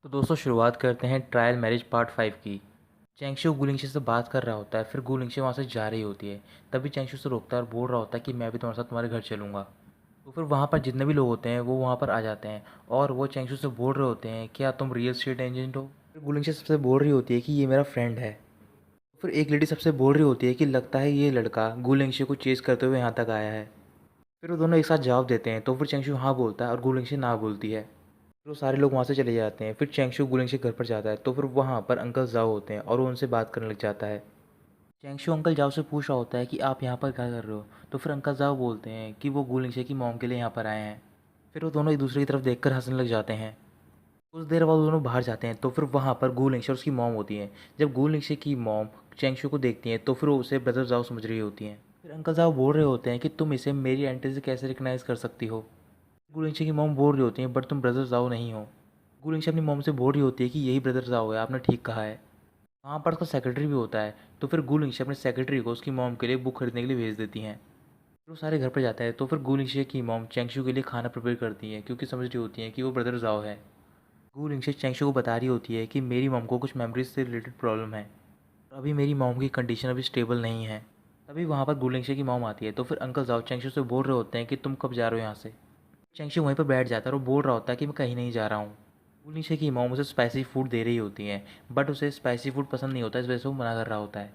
तो दोस्तों शुरुआत करते हैं ट्रायल मैरिज पार्ट 5 की। चैंगशू गुलिंगशे से बात कर रहा होता है, फिर गुलिंगशे वहाँ से जा रही होती है। तभी चैंगशू से रोकता है और बोल रहा होता है कि मैं भी तुम्हारे साथ तुम्हारे घर चलूँगा। तो फिर वहाँ पर जितने भी लोग होते हैं वो वहाँ पर आ जाते हैं और वो चैंगशू से बोल रहे होते हैं क्या तुम रियल एस्टेट एजेंट हो। फिर गुलिंगशे सबसे बोल रही होती है कि ये मेरा फ्रेंड है। तो फिर एक लेडी सबसे बोल रही होती है कि लगता है ये लड़का गुलिंगशे को चेज़ करते हुए यहाँ तक आया है। फिर वो दोनों एक साथ जवाब देते हैं, तो फिर चैंगशू हाँ बोलता है और गुलिंगशे ना बोलती है। फिर वो सारे लोग वहाँ से चले जाते हैं। फिर चैंगशू गुलिंगशे घर पर जाता है, तो फिर वहाँ पर अंकल जाओ होते हैं और वो उनसे बात करने लग जाता है। चैंगशू अंकल जाओ से पूछ रहा होता है कि आप यहाँ पर क्या कर रहे हो। तो फिर अंकल जाओ बोलते हैं कि वो गुलिंगशे की मॉम के लिए यहाँ पर आए हैं। फिर वो दोनों एक दूसरे की तरफ देखकर हंसने लग जाते हैं। कुछ देर बाद वो दोनों बाहर जाते हैं, तो फिर वहाँ पर गुलिंगशे और उसकी मॉम होती हैं। जब गुलिंगशे की मॉम चैंगशू को देखती हैं तो फिर वो उसे ब्रदर जाओ समझ रही होती हैं। फिर अंकल जाओ बोल रहे होते हैं कि तुम इसे मेरी आंटी से कैसे रिकग्नाइज़ कर सकती हो। गुलिंगशे की मॉम बोल रही होती हैं बट तुम ब्रदर जाओ नहीं हो। गुलिंगशे अपनी मॉम से बोल रही होती है कि यही ब्रदर जाओ है, आपने ठीक कहा है। वहाँ पर उसका सेक्रेटरी भी होता है। तो फिर गुलिंगशे अपने सेक्रेटरी को उसकी मॉम के लिए बुक खरीदने के लिए भेज देती हैं। फिर वो सारे घर पर जाता है, तो फिर गुलिंगशे की मॉम चैंगशू के लिए खाना प्रिपेयर करती हैं क्योंकि समझ रही होती हैं कि वो ब्रदर जाओ है। गुलिंगशे चैंगशू को बता रही होती है कि मेरी मॉम को कुछ मेमोरीज से रिलेटेड प्रॉब्लम है और अभी मेरी मॉम की कंडीशन अभी स्टेबल नहीं है। तभी वहाँ पर गुलिंगशे की मॉम आती है, तो फिर अंकल जाओ चैंगशू से बोल रहे होते हैं कि तुम कब जा रहे हो यहाँ से। चैंगशू वहीं पर बैठ जाता है और बोल रहा होता है कि मैं कहीं नहीं जा रहा हूँ। गुलिंगशे की मॉम उसे स्पाइसी फूड दे रही होती हैं, बट उसे स्पाइसी फूड पसंद नहीं होता, इस वजह से वो मना कर रहा होता है।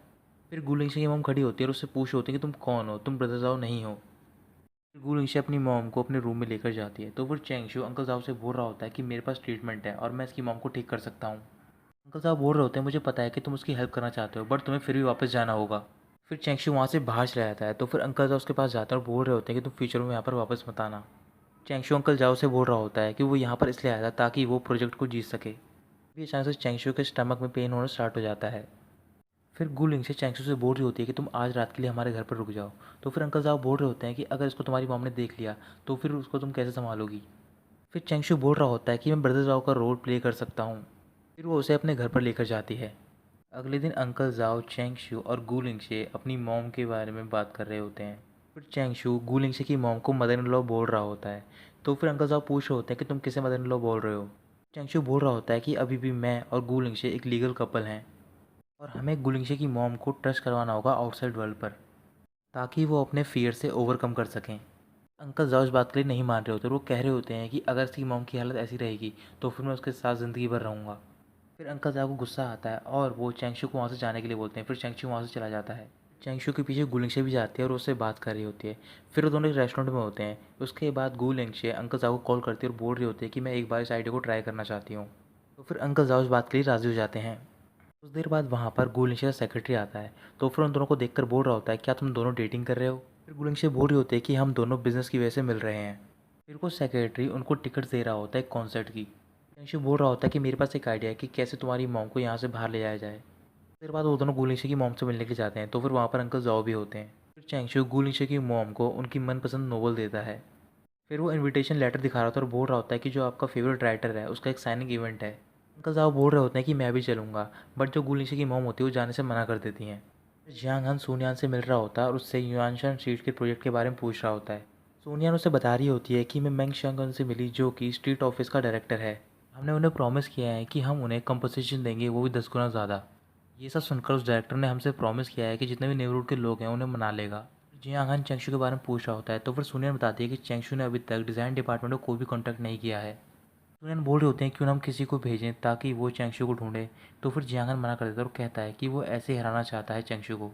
फिर गुलिंगशे की मॉम खड़ी होती है और उससे पूछ होती है कि तुम कौन हो, तुम ब्रदर जाओ नहीं हो। फिर गुलिंगशे अपनी मॉम को अपने रूम में लेकर जाती है, तो फिर चैंगशू अंकल जाओ से बोल रहा होता है कि मेरे पास ट्रीटमेंट है और मैं इसकी मॉम को ठीक कर सकता हूँ। अंकल साहब बोल रहे होते हैं मुझे पता है कि तुम उसकी हेल्प करना चाहते हो, बट तुम्हें फिर भी वापस जाना होगा। फिर चैंगशू वहाँ से बाहर चला जाता है, तो फिर अंकल जाओ उसके पास जाते हैं और बोल रहे होते हैं कि तुम फ्यूचर में यहाँ पर वापस मत आना। चैंगशू अंकल जाओ से बोल रहा होता है कि वो यहाँ पर इसलिए आया था ताकि वो प्रोजेक्ट को जीत सके। अभी अचानक से चैंगशू के स्टमक में पेन होना स्टार्ट हो जाता है। फिर गुलिंग से चैंगशू से बोल रही होती है कि तुम आज रात के लिए हमारे घर पर रुक जाओ। तो फिर अंकल साहब बोल रहे होते हैं कि अगर इसको तुम्हारी मॉम ने देख लिया तो फिर उसको तुम कैसे संभालोगी। फिर चैंगशू बोल रहा होता है कि मैं ब्रदर जाओ का रोल प्ले कर सकता हूँ। फिर वो उसे अपने घर पर लेकर जाती है। अगले दिन अंकल जाओ चैंगशू और गुलिंगशे अपनी मॉम के बारे में बात कर रहे होते हैं। फिर चैंगशू गुलिंगशे की मॉम को मदर इन लॉ बोल रहा होता है। तो फिर अंकल जाओ पूछ रहे होते हैं कि तुम किसे मदर इन लॉ बोल रहे हो। चैंगशू बोल रहा होता है कि अभी भी मैं और गुलिंगशे एक लीगल कपल हैं और हमें गुलिंगशे की मॉम को ट्रस्ट करवाना होगा आउटसाइड वर्ल्ड पर, ताकि वो अपने फियर से ओवरकम कर सकें। अंकल जाओ इस बात के लिए नहीं मान रहे होते और वो कह रहे होते हैं कि अगर इसकी मॉम की हालत ऐसी रहेगी तो फिर मैं उसके साथ ज़िंदगी भर रहूँगा। फिर अंकल जाओ को गुस्सा आता है और वो चैंगशू को वहाँ से जाने के लिए बोलते हैं। फिर चैंगशू वहाँ से चला जाता है। चैंगशू के पीछे गुलिंगशे भी जाती है और उससे बात कर रही होती है। फिर वो दोनों एक रेस्टोरेंट में होते हैं। उसके बाद गुलिंगशे अंकल जाओ को कॉल करती है और बोल रही होती है कि मैं एक बार इस आइडिया को ट्राई करना चाहती हूँ। तो फिर अंकल जाओ इस बात के लिए राज़ी हो जाते हैं। कुछ देर बाद वहाँ पर गुलिंगशे का सेक्रेटरी आता है, तो फिर उन दोनों को देखकर बोल रहा होता है क्या तुम दोनों डेटिंग कर रहे हो। फिर गुलिंगशे बोल रही होती है कि हम दोनों बिजनेस की वजह से मिल रहे हैं। फिर को सेक्रेटरी उनको टिकट दे रहा होता है कॉन्सर्ट की। गुलिंगशे बोल रहा होता है कि मेरे पास एक आइडिया है कि कैसे तुम्हारी मॉम को यहाँ से बाहर ले जाया जाए। फिर बाद वो दोनों गुलिंगशे की मॉम से मिलने के लिए जाते हैं, तो फिर वहाँ पर अंकल जाओ भी होते हैं। फिर चैंगशू गुलिंगशे की मॉम को उनकी मनपसंद नोवेल देता है। फिर वो इनविटेशन लेटर दिखा रहा होता है और बोल रहा होता है कि जो आपका फेवरेट राइटर है उसका एक साइनिंग इवेंट है। अंकल साहब बोल रहे होते हैं कि मैं भी चलूँगा, बट जो गुलिंगशे की मॉम होती है वो जाने से मना कर देती हैं। जियांग हन सोनियान से मिल रहा होता है और उससे युआनशान स्ट्रीट के प्रोजेक्ट के बारे में पूछ रहा होता है। सोनियान उसे बता रही होती है कि मैं मेंग शांगन से मिली जो कि स्ट्रीट ऑफिस का डायरेक्टर है। हमने उन्हें प्रॉमिस किया है कि हम उन्हें कंपनसेशन देंगे, वो भी 10 गुना ज़्यादा। ये सब सुनकर उस डायरेक्टर ने हमसे प्रॉमिस किया है कि जितने भी नेबरहुड के लोग हैं उन्हें मना लेगा। जियांग हन चैंगशू के बारे में पूछ रहा होता है, तो फिर सोनियन बताती है कि चैंगशू ने अभी तक डिज़ाइन डिपार्टमेंट को कोई भी कॉन्टैक्ट नहीं किया है। सोनियन बोल रहे होते हैं क्यों ना हम किसी को भेजें ताकि वो चैंगशू को ढूंढे। तो फिर जियांगन मना कर देता है और कहता है कि वो ऐसे ही हराना चाहता है चैंगशू को।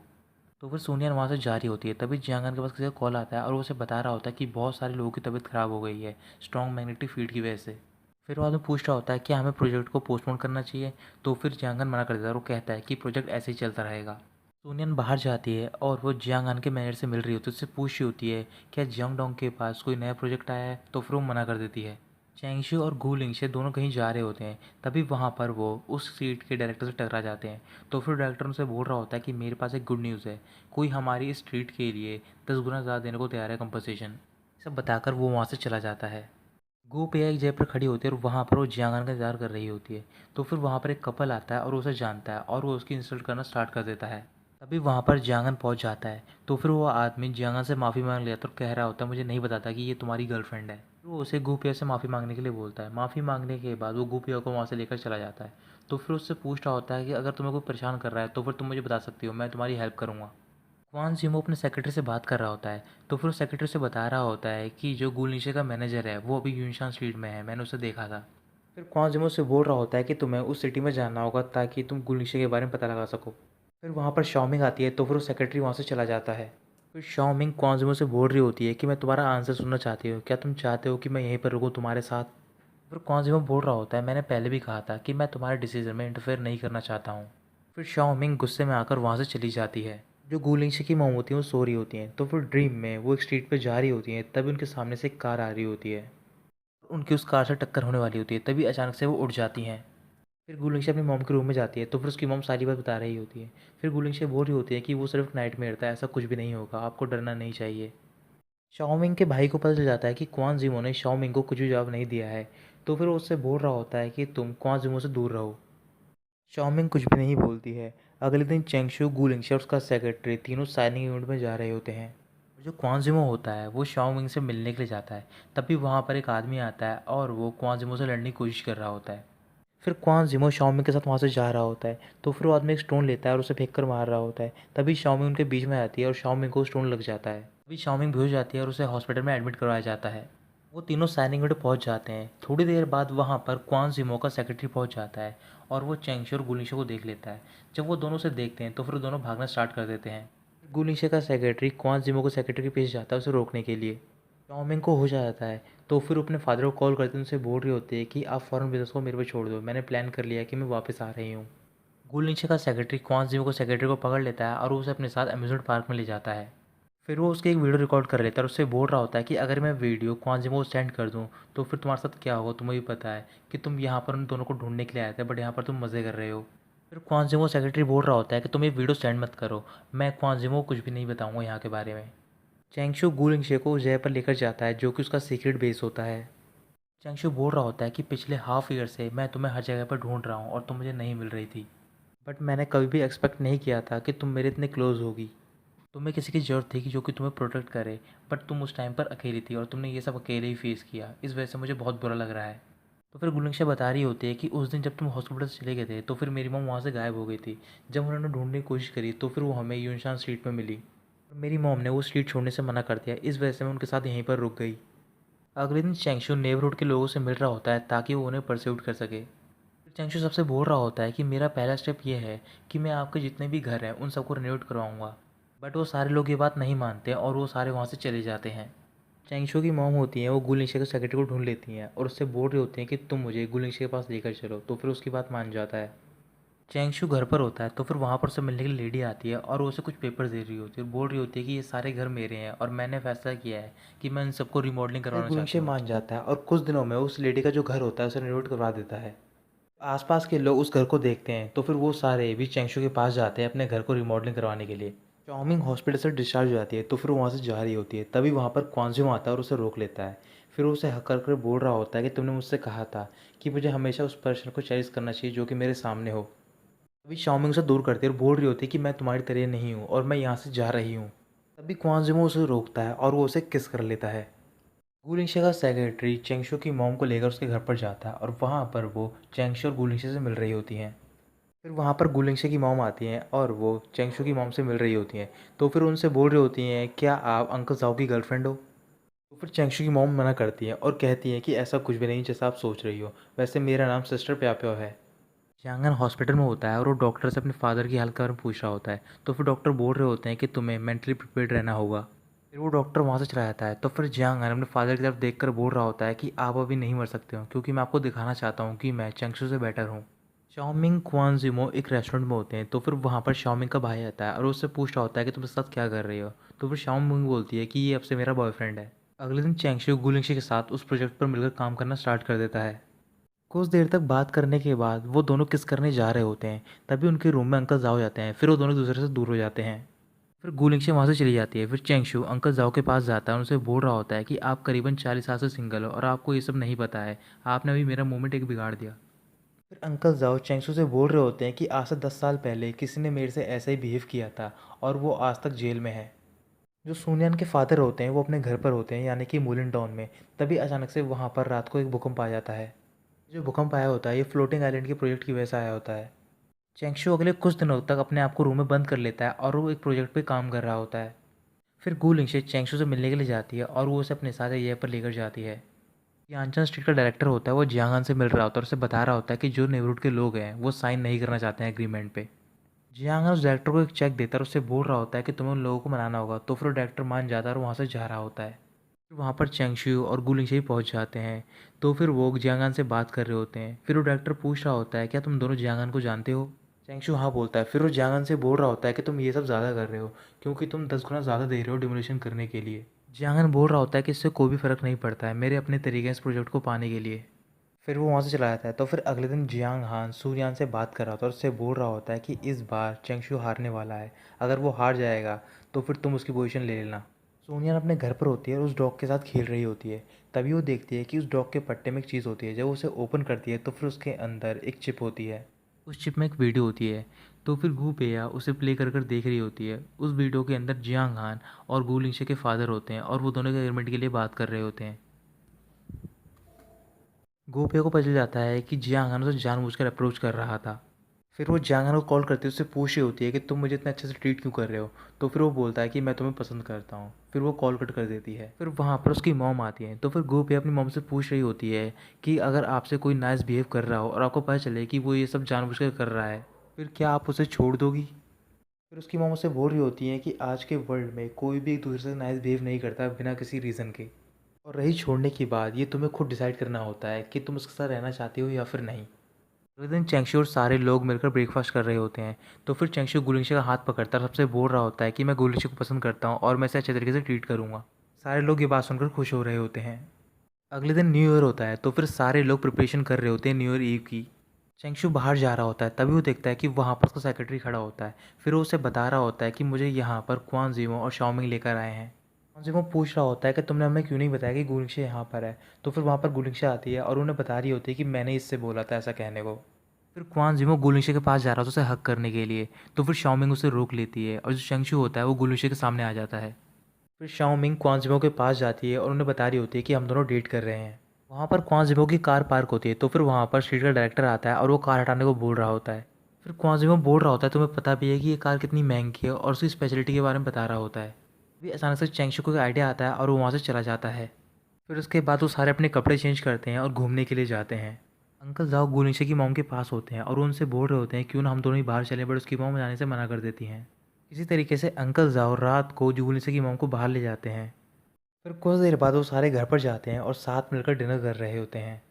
तो फिर सोनियन वहाँ से जा रही होती है, तभी जियांगन के पास किसी का कॉल आता है और वो उसे बता रहा होता है कि बहुत सारे लोगों की तबीयत ख़राब हो गई है स्ट्रॉन्ग मैग्नेटिक फील्ड की वजह से। फिर वो आदमी पूछ रहा होता है क्या हमें प्रोजेक्ट को पोस्टपोन करना चाहिए। तो फिर जियांगन मना कर देता है और वो कहता है कि प्रोजेक्ट ऐसे ही चलता रहेगा। सोनियन बाहर जाती है और वो जियांगन के मैनेजर से मिल रही होती है, उससे पूछ रही होती है क्या जियांगडोंग के पास कोई नया प्रोजेक्ट आया है। तो फिर वो मना कर देती है। चैंगशू और गू लिंगशे दोनों कहीं जा रहे होते हैं, तभी वहाँ पर वो उस सीट के डायरेक्टर से टकरा जाते हैं। तो फिर डायरेक्टर उनसे बोल रहा होता है कि मेरे पास एक गुड न्यूज़ है, कोई हमारी इस ट्रीट के लिए 10 गुना ज़्यादा देने को तैयार है कंपनसेशन। सब बताकर वो वहाँ से चला जाता है। गो पेया एक जगह पर खड़ी होती है और वहाँ पर वो जियांगन का इंतजार कर रही होती है। तो फिर वहाँ पर एक कपल आता है और उसे जानता है और वो उसकी इंसल्ट करना स्टार्ट कर देता है। तभी वहाँ पर जियांगन पहुँच जाता है, तो फिर वो आदमी जियांगन से माफ़ी मांग लेता है और कह रहा होता है मुझे नहीं बताता कि ये तुम्हारी गर्लफ्रेंड है। वो उसे गुपिया से माफ़ी मांगने के लिए बोलता है। माफ़ी मांगने के बाद वो गुपिया को वहाँ से लेकर चला जाता है। तो फिर उससे पूछ रहा होता है कि अगर तुम्हें कोई परेशान कर रहा है तो फिर तुम मुझे बता सकती हो, मैं तुम्हारी हेल्प करूँगा। क्वान जिमो अपने सेक्रेटरी से बात कर रहा होता है। तो फिर उस सेक्रेटरी से बता रहा होता है कि जो गुलनिशे का मैनेजर है वो अभी यूनशान स्ट्रीट में है, मैंने उसे देखा था। फिर क्वान जिमो से बोल रहा होता है कि तुम्हें उस सिटी में जाना होगा ताकि तुम गुलनिशे के बारे में पता लगा सको। फिर वहाँ पर शाओमिंग आती है तो फिर वो सेक्रेटरी वहाँ से चला जाता है। फिर शाओमिंग क्वान जिमो से बोल रही होती है कि मैं तुम्हारा आंसर सुनना चाहती हूँ, क्या तुम चाहते हो कि मैं यहीं पर रुकूँ तुम्हारे साथ। फिर क्वान जिमो बोल रहा होता है मैंने पहले भी कहा था कि मैं तुम्हारे डिसीजन में इंटरफेयर नहीं करना चाहता हूँ। फिर शाओमिंग गुस्से में आकर वहाँ से चली जाती है। जो गुलिंगशी की मोम होती हैं वो सो रही होती हैं। तो फिर ड्रीम में वो एक स्ट्रीट पे जा रही होती हैं, तभी उनके सामने से एक कार आ रही होती है। उनकी उस कार से टक्कर होने वाली होती है, तभी अचानक से वो उठ जाती हैं। फिर गुलिंगशी अपनी मॉम के रूम में जाती है तो फिर उसकी मॉम सारी बात बता रही होती है। फिर गुलिंगशी बोल रही होती है कि वो सिर्फ नाइटमेयर था, ऐसा कुछ भी नहीं होगा, आपको डरना नहीं चाहिए। शाओमिंग के भाई को पता चल जाता है कि क्वान जिमो ने शाओमिंग को कुछ भी जवाब नहीं दिया है। तो फिर वो उससे बोल रहा होता है कि तुम क्वान जिमो से दूर रहो। शाओमिंग कुछ भी नहीं बोलती है। अगले दिन चेंगशु, गुलिंगशा और उसका सेक्रेटरी तीनों साइनिंग यूनिट में जा रहे होते हैं। जो क्वांजिमो होता है वो शाओमिंग से मिलने के लिए जाता है। तभी वहाँ पर एक आदमी आता है और वो क्वांजिमो से लड़ने की कोशिश कर रहा होता है। फिर क्वांजिमो शाओमिंग के साथ वहाँ से जा रहा होता है। तो फिर वो आदमी एक स्टोन लेता है और उसे फेंक कर मार रहा होता है। तभी शाओमिंग उनके बीच में आती है और शाओमिंग को स्टोन लग जाता है। तभी शाओमिंग बेहोश जाती है और उसे हॉस्पिटल में एडमिट करवाया जाता है। वो तीनों साइनिंग यूनिट पहुँच जाते हैं। थोड़ी देर बाद वहाँ पर क्वांजिमो का सेक्रेटरी पहुँच जाता है और वो चेंगशो और गुलिंशो को देख लेता है। जब वो दोनों से देखते हैं तो फिर दोनों भागना स्टार्ट कर देते हैं। गुलिंशे का सेक्रेटरी क्वांजिमो को सेक्रेटरी के पीछे जाता है उसे रोकने के लिए। चाउमिन को हो जाता है। तो फिर अपने फादर को कॉल करते हैं, उनसे बोल रही होती है कि आप फ़ौरन बिज़नेस को मेरे पे छोड़ दो, मैंने प्लान कर लिया है कि मैं वापस आ रही हूँ। गुलनिचे का सेक्रेटरी क्वांजिमो को सेक्रेटरी को पकड़ लेता है और वो उसे अपने साथ अम्यूज़मेंट पार्क में ले जाता है। फिर वो उसकी एक वीडियो रिकॉर्ड कर लेता है और उससे बोल रहा होता है कि अगर मैं वीडियो क्वांजिमो को सेंड कर दूँ तो फिर तुम्हारे साथ क्या होगा, तुम्हें भी पता है कि तुम यहाँ पर उन दोनों को ढूंढने के लिए आए थे, बट यहाँ पर तुम मज़े कर रहे हो। फिर क्वांजिमो सेक्रेटरी बोल रहा होता है कि तुम ये वीडियो सेंड मत करो, मैं क्वांजिमो को कुछ भी नहीं बताऊँगा यहाँ के बारे में। चेंगशु गुलिंगशे को जय पर लेकर जाता है जो कि उसका सीक्रेट बेस होता है। चेंगशु बोल रहा होता है कि पिछले हाफ ईयर से मैं तुम्हें हर जगह पर ढूंढ रहा हूँ और तुम मुझे नहीं मिल रही थी, बट मैंने कभी भी एक्सपेक्ट नहीं किया था कि तुम मेरे इतने क्लोज होगी। तुम्हें किसी की ज़रूरत थी कि जो कि तुम्हें प्रोटेक्ट करे, बट तुम उस टाइम पर अकेली थी और तुमने ये सब अकेले ही फेस किया, इस वजह से मुझे बहुत बुरा लग रहा है। तो फिर गुलिंगशा बता रही होती है कि उस दिन जब तुम हॉस्पिटल से चले गए थे तो फिर मेरी मॉम वहाँ से गायब हो गई थी। जब उन्होंने ढूंढने की कोशिश करी तो फिर वो हमें यूनशान स्ट्रीट में मिली। मेरी मॉम ने वो स्ट्रीट छोड़ने से मना कर दिया, इस वजह से मैं उनके साथ यहीं पर रुक गई। अगले दिन चेंगशु नेबरहुड के लोगों से मिल रहा होता है ताकि वो उन्हें परस्यूट कर सके। चेंगशु सबसे बोल रहा होता है कि मेरा पहला स्टेप ये है कि मैं आपके जितने भी घर हैं उन सबको रिनोवेट करवाऊंगा। बट वो सारे लोग ये बात नहीं मानते और वो सारे वहाँ से चले जाते हैं। चेंगशु की मॉम होती हैं वो गुलिंगशे के सेक्रेटरी को ढूंढ लेती हैं और उससे बोल रही होती हैं कि तुम मुझे गुलिंगशे के पास लेकर चलो। तो फिर उसकी बात मान जाता है। चेंगशु घर पर होता है तो फिर वहाँ पर उससे मिलने के लिए लेडी आती है और वो उसे कुछ पेपर दे रही होती है और बोल रही होती है कि ये सारे घर मेरे हैं और मैंने फैसला किया है कि मैं इन सबको रिमॉडलिंग करवाना चाहती हूँ। मान जाता है और कुछ दिनों में उस लेडी का जो घर होता है उसे रिनोवेट करवा देता है। आसपास के लोग उस घर को देखते हैं तो फिर वो सारे भी चेंगशु के पास जाते हैं अपने घर को रिमॉडलिंग करवाने के लिए। चाओमिंग हॉस्पिटल से डिस्चार्ज हो जाती है तो फिर वहाँ से जा रही होती है, तभी वहाँ पर क्वांजियो आता है और उसे रोक लेता है। फिर वो उसे हक कर बोल रहा होता है कि तुमने मुझसे कहा था कि मुझे हमेशा उस पर्सन को चेरिश करना चाहिए जो कि मेरे सामने हो। तभी शाओमिंग उसे दूर करती है और बोल रही होती है कि मैं तुम्हारी तरह नहीं हूँ और मैं यहाँ से जा रही हूँ। तभी क्वांजिमो उसे रोकता है और वो उसे किस कर लेता है। गुलिंगशे का सेक्रेटरी चेंगशु की मॉम को लेकर उसके घर पर जाता है और वहाँ पर वो चेंगशु और गुलिंगशे से मिल रही होती हैं। फिर वहाँ पर गुलिंगशे की मॉम आती हैं और वो चेंगशु की मॉम से मिल रही होती हैं। तो फिर उनसे बोल रही होती हैं क्या आप अंकल जाओ की गर्लफ्रेंड हो। तो फिर चेंगशु की मॉम मना करती है और कहती है कि ऐसा कुछ भी नहीं जैसा आप सोच रही हो, वैसे मेरा नाम सिस्टर प्याप्यो है। चांगन हॉस्पिटल में होता है और वो डॉक्टर से अपने फादर की हालत के बारे में पूछ रहा होता है। तो फिर डॉक्टर बोल रहे होते हैं कि तुम्हें मेंटली प्रिपेयर्ड रहना होगा। फिर वो डॉक्टर वहाँ से चला जाता है तो फिर जियांगन अपने फादर की तरफ देखकर बोल रहा होता है कि आप अभी नहीं मर सकते हो क्योंकि मैं आपको दिखाना चाहता हूँ कि मैं चंगशु से बेटर हूँ। शाओमिंग क्वानजिमो एक रेस्टोरेंट में होते हैं तो फिर वहाँ पर शाओमिंग का भाई आता है और उससे पूछ रहा होता है कि तुम इसके साथ क्या कर रही हो। तो फिर शाओमिंग बोलती है कि ये अब से मेरा बॉयफ्रेंड है। अगले दिन चेंगशु गुलिंगशी के साथ उस प्रोजेक्ट पर मिलकर काम करना स्टार्ट कर देता है। कुछ देर तक बात करने के बाद वो दोनों किस करने जा रहे होते हैं, तभी उनके रूम में अंकल जाओ जाते हैं। फिर वो दोनों एक दूसरे से दूर हो जाते हैं। फिर गुलिंगशे वहाँ से चली जाती है। फिर चेंगशु अंकल जाओ के पास जाता है और उनसे बोल रहा होता है कि आप करीबन 40 साल से सिंगल हो और आपको ये सब नहीं पता है, आपने अभी मेरा मोमेंट एक बिगाड़ दिया। फिर अंकल जाओ चेंगशु से बोल रहे होते हैं कि आज से 10 साल पहले किसी ने मेरे से ऐसा ही बिहेव किया था और वो आज तक जेल में है। जो सूनियान के फादर होते हैं वो अपने घर पर होते हैं, यानी कि मूलिन टाउन में। तभी अचानक से वहाँ पर रात को एक भूकंप आ जाता है। जो भूकंप आया होता है ये फ्लोटिंग आइलैंड के प्रोजेक्ट की वजह से आया होता है। चेंगशू अगले कुछ दिनों तक अपने आप को रूम में बंद कर लेता है और वो एक प्रोजेक्ट पे काम कर रहा होता है। फिर गू लिंगशे चेंगशू से मिलने के लिए जाती है और वो उसे अपने साथ एरिया पर लेकर जाती है। यानचन स्ट्रीट का डायरेक्टर होता है वो जियांगान से मिल रहा होता है और उसे बता रहा होता है कि जो नेबरहुड के लोग हैं वो साइन नहीं करना चाहते हैं एग्रीमेंट पे। जियांगान उस डायरेक्टर को एक चेक देता है और उससे बोल रहा होता है कि तुम्हें उन लोगों को मनाना होगा, तो फिर वो डायरेक्टर मान जाता है और वहाँ से जा रहा होता है। फिर वहाँ पर चेंगशू और गू लिंगशे पहुँच जाते हैं। तो फिर वो जियांगान से बात कर रहे होते हैं। फिर वो डायरेक्टर पूछ रहा होता है क्या तुम दोनों जियांगान को जानते हो। चेंगशू हाँ बोलता है। फिर वो जियांगान से बोल रहा होता है कि तुम ये सब ज़्यादा कर रहे हो, क्योंकि तुम 10 गुना ज़्यादा दे रहे हो डिमोलिशन करने के लिए। जियांगन बोल रहा होता है कि इससे कोई भी फ़र्क नहीं पड़ता है, मेरे अपने तरीके हैं इस प्रोजेक्ट को पाने के लिए। फिर वो वहाँ से चला जाता है। तो फिर अगले दिन जियांग हान सूर्यान से बात कर रहा होता है और उससे बोल रहा होता है कि इस बार चेंगशू हारने वाला है, अगर वो हार जाएगा तो फिर तुम उसकी पोजीशन ले लेना। सोनियान अपने घर पर होती है और उस डॉग के साथ खेल रही होती है। तभी वो देखती है कि उस डॉग के पट्टे में एक चीज़ होती है। जब वो उसे ओपन करती है तो फिर उसके अंदर एक चिप होती है। उस चिप में एक वीडियो होती है। तो फिर गू पेया उसे प्ले कर कर देख रही होती है। उस वीडियो के अंदर जियांग हान और गू लिंगशे के फादर होते हैं और वो दोनों के एग्रीमेंट के लिए बात कर रहे होते हैं। गोपिया को पता चल जाता है कि जियांग उसे जानबूझकर अप्रोच कर रहा था। फिर वो जियांग को कॉल करती है, उससे पूछ रही होती है कि तुम मुझे इतने अच्छे से ट्रीट क्यों कर रहे हो। तो फिर वो बोलता है कि मैं तुम्हें पसंद करता हूँ। फिर वो कॉल कट कर देती है। फिर वहाँ पर उसकी मॉम आती है। तो फिर गोपिया अपनी मॉम से पूछ रही होती है कि अगर आपसे कोई नाइस बिहेव कर रहा हो और आपको पता चले कि वो ये सब जानबूझकर कर रहा है, फिर क्या आप उसे छोड़ दोगी। फिर उसकी मॉम उससे बोल रही होती है कि आज के वर्ल्ड में कोई भी एक दूसरे से नाइस बिहेव नहीं करता बिना किसी रीज़न के। और रही छोड़ने की बात, ये तुम्हें खुद डिसाइड करना होता है कि तुम उसके साथ रहना चाहते हो या फिर नहीं। अगले दिन चेंगशू और सारे लोग मिलकर ब्रेकफास्ट कर रहे होते हैं। तो फिर चेंगशू गुलिंगशे का हाथ पकड़ता है और सबसे बोल रहा होता है कि मैं गुलिंगशे को पसंद करता हूँ और मैं इसे अच्छे तरीके से ट्रीट करूँगा। सारे लोग ये बात सुनकर खुश हो रहे होते हैं। अगले दिन न्यू ईयर होता है। तो फिर सारे लोग प्रिपरेशन कर रहे होते हैं न्यू ईयर ईव की। चेंगशू बाहर जा रहा होता है। तभी वो देखता है कि वहाँ पर उसका सेक्रेटरी खड़ा होता है। फिर वो उसे बता रहा होता है कि मुझे यहाँ पर क्वान जीमो और शाओमिंग लेकर आए हैं। क्वान जीमो पूछ रहा होता है कि तुमने हमें क्यों नहीं बताया कि गुलिंगशे यहाँ पर है। तो फिर वहाँ पर गुलिंगशे आती है और उन्हें बता रही होती है कि मैंने इससे बोला था ऐसा कहने को। फिर क्वान जिमो गुलिंगशे के पास जा रहा था उसे हक करने के लिए। तो फिर शाओमिंग उसे रोक लेती है और जो चेंगशू होता है वो गुलिंगशे के सामने आ जाता है। फिर शाओमिंग क्वान जिमो के पास जाती है और उन्हें बता रही होती है कि हम दोनों डेट कर रहे हैं। वहाँ पर क्वान जिमो की कार पार्क होती है। तो फिर वहाँ पर स्ट्रीट का डायरेक्टर आता है और वो कार हटाने को बोल रहा होता है। फिर क्वान जिमो बोल रहा होता है तुम्हें पता भी है कि ये कार कितनी महंगी है और उसकी स्पेशलिटी के बारे में बता रहा होता है। भी अचानक से चेंगशू को एक आइडिया आता है और वो वहाँ से चला जाता है। फिर उसके बाद वो सारे अपने कपड़े चेंज करते हैं और घूमने के लिए जाते हैं। अंकल जाओ गुनिशे की मॉम के पास होते हैं और वो उनसे बोल रहे होते हैं क्यों ना हम दोनों ही बाहर चले, बट उसकी मॉम जाने से मना कर देती हैं। इसी तरीके से अंकल जाओ रात को गुनिशे की मॉम को बाहर ले जाते हैं। फिर कुछ देर बाद वो सारे घर पर जाते हैं और साथ मिलकर डिनर कर रहे होते हैं।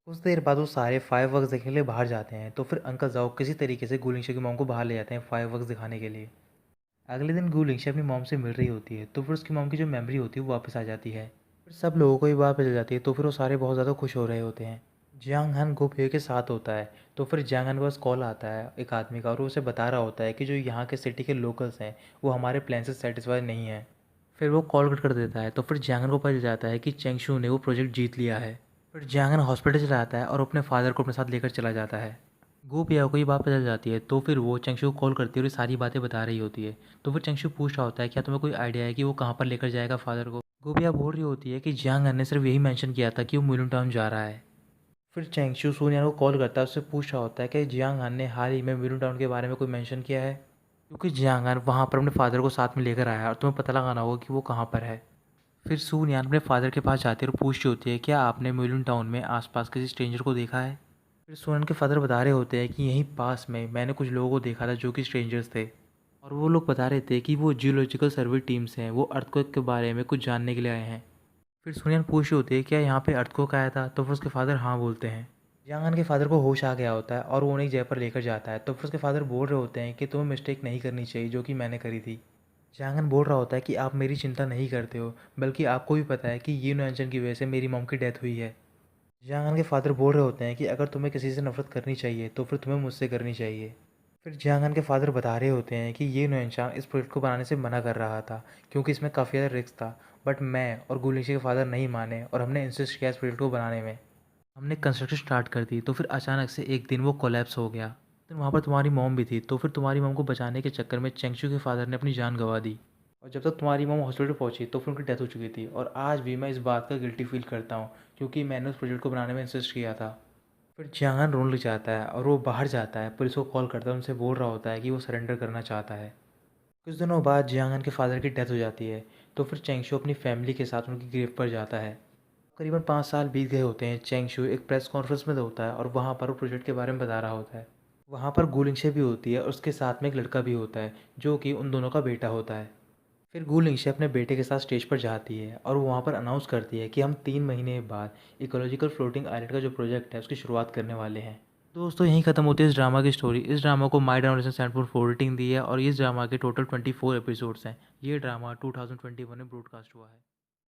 कुछ देर बाद वो सारे फायर वर्क्स देखने के लिए बाहर जाते हैं। तो फिर अंकल जाओ किसी तरीके से गुलिंगशे की मॉम को बाहर ले जाते हैं फायर वर्क्स दिखाने के लिए। अगले दिन गुलिंगशे अपनी मॉम से मिल रही होती है। तो फिर उसकी मॉम की जो मेमोरी होती है वो वापस आ जाती है। फिर सब लोगों को ये बात पता चल जाती है। तो फिर वो सारे बहुत ज़्यादा खुश हो रहे होते हैं। जियांग हान गोपे के साथ होता है। तो फिर जियांग हान के पास कॉल आता है एक आदमी का और वो उसे बता रहा होता है कि जो यहाँ के सिटी के लोकल्स हैं वो हमारे प्लान से सेटिस्फाई नहीं है। फिर वो कॉल कट कर देता है। तो फिर जियांग हान को पता चल जाता है कि चेंगशू ने वो प्रोजेक्ट जीत लिया है। फिर जियांग हान हॉस्पिटल चला जाता है और अपने फादर को अपने साथ लेकर चला जाता है। गोपिया को ये बात पता चल जाती है। तो फिर वो चेंगशू को कॉल करती है और ये सारी बातें बता रही होती है। तो फिर चेंगशू पूछ रहा होता है क्या तुम्हें कोई आइडिया है कि वो कहाँ पर लेकर जाएगा फादर को। गोपिया बोल रही होती है कि जियांग हान ने सिर्फ यही मेंशन किया था कि वो मुलुन टाउन जा रहा है। फिर चेंगशू सूनिया को कॉल करता है, उससे पूछ रहा होता है कि जियांग हान ने हाल ही में मिलुन टाउन के बारे में कोई मेंशन किया है, क्योंकि जियांग हान वहाँ पर अपने फादर को साथ में लेकर आया है और तुम्हें पता लगाना होगा कि वो कहाँ पर है। फिर सूनियान अपने फादर के पास जाती है और पूछ रही होती है क्या आपने मुलुन टाउन में आसपास किसी स्ट्रेंजर को देखा है। फिर सूनियान के फादर बता रहे होते हैं कि यहीं पास में मैंने कुछ लोगों को देखा था जो कि स्ट्रेंजर्स थे, और वो लोग बता रहे थे कि वो जियोलॉजिकल सर्वे टीम से हैं, वो अर्थक्वेक के बारे में कुछ जानने के लिए आए हैं। फिर सूनियान पूछ रही होती है क्या यहाँ पे अर्थक्वेक आया था। तो फिर उसके फादर हाँ बोलते हैं। जियांगन के फादर को होश आ गया होता है और वो उन्हें जय पर लेकर जाता है। तो फिर उसके फादर बोल रहे होते हैं कि तुम्हें मिस्टेक नहीं करनी चाहिए जो कि मैंने करी थी। जियांगन बोल रहा होता है कि आप मेरी चिंता नहीं करते हो, बल्कि आपको भी पता है कि ये नुएंचन की वजह से मेरी मॉम की डेथ हुई है। जियांगन के फादर बोल रहे होते हैं कि अगर तुम्हें किसी से नफरत करनी चाहिए तो फिर तुम्हें मुझसे करनी चाहिए। फिर जियांगन के फादर बता रहे होते हैं कि ये नुएंचांग इस प्रोजेक्ट को बनाने से मना कर रहा था क्योंकि इसमें काफ़ी ज़्यादा रिस्क था, बट मैं और गुलिंशी के फादर नहीं माने और हमने इंसिस्ट किया इस प्रोजेक्ट को बनाने में। हमने कंस्ट्रक्शन स्टार्ट कर दी। तो फिर अचानक से एक दिन वो कोलैप्स हो गया। फिर वहाँ पर तुम्हारी मॉम भी थी। तो फिर तुम्हारी मॉम को बचाने के चक्कर में चेंगशू के फादर ने अपनी जान गंवा दी और जब तक तुम्हारी मॉम हॉस्पिटल पहुंची तो फिर उनकी डेथ हो चुकी थी। और आज भी मैं इस बात का गिल्टी फील करता हूँ क्योंकि मैंने उस प्रोजेक्ट को बनाने में इंसिस्ट किया था। फिर जियांग रोने लग जाता है और वो बाहर जाता है, पुलिस को कॉल करता है, उनसे बोल रहा होता है कि वो सरेंडर करना चाहता है। कुछ दिनों बाद जियांगन के फादर की डेथ हो जाती है। तो फिर चेंगशू अपनी फैमिली के साथ उनकी ग्रेव पर जाता है। करीबन 5 साल बीत गए होते हैं। चेंगशू एक प्रेस कॉन्फ्रेंस में होता है और वहाँ पर वो प्रोजेक्ट के बारे में बता रहा होता है। वहाँ पर गुलिंगशे भी होती है और उसके साथ में एक लड़का भी होता है जो कि उन दोनों का बेटा होता है। फिर गुलिंगशे अपने बेटे के साथ स्टेज पर जाती है और वो वहाँ पर अनाउंस करती है कि हम 3 महीने बाद इकोलॉजिकल फ्लोटिंग आइलैंड का जो प्रोजेक्ट है उसकी शुरुआत करने वाले हैं। दोस्तों यहीं खत्म होती है इस ड्रामा की स्टोरी। इस ड्रामा को माई ड्रामा सेंड फॉर रेटिंग दी है और इस ड्रामा के टोटल 24 एपिसोड्स हैं। ये ड्रामा 2021 में ब्रॉडकास्ट हुआ है।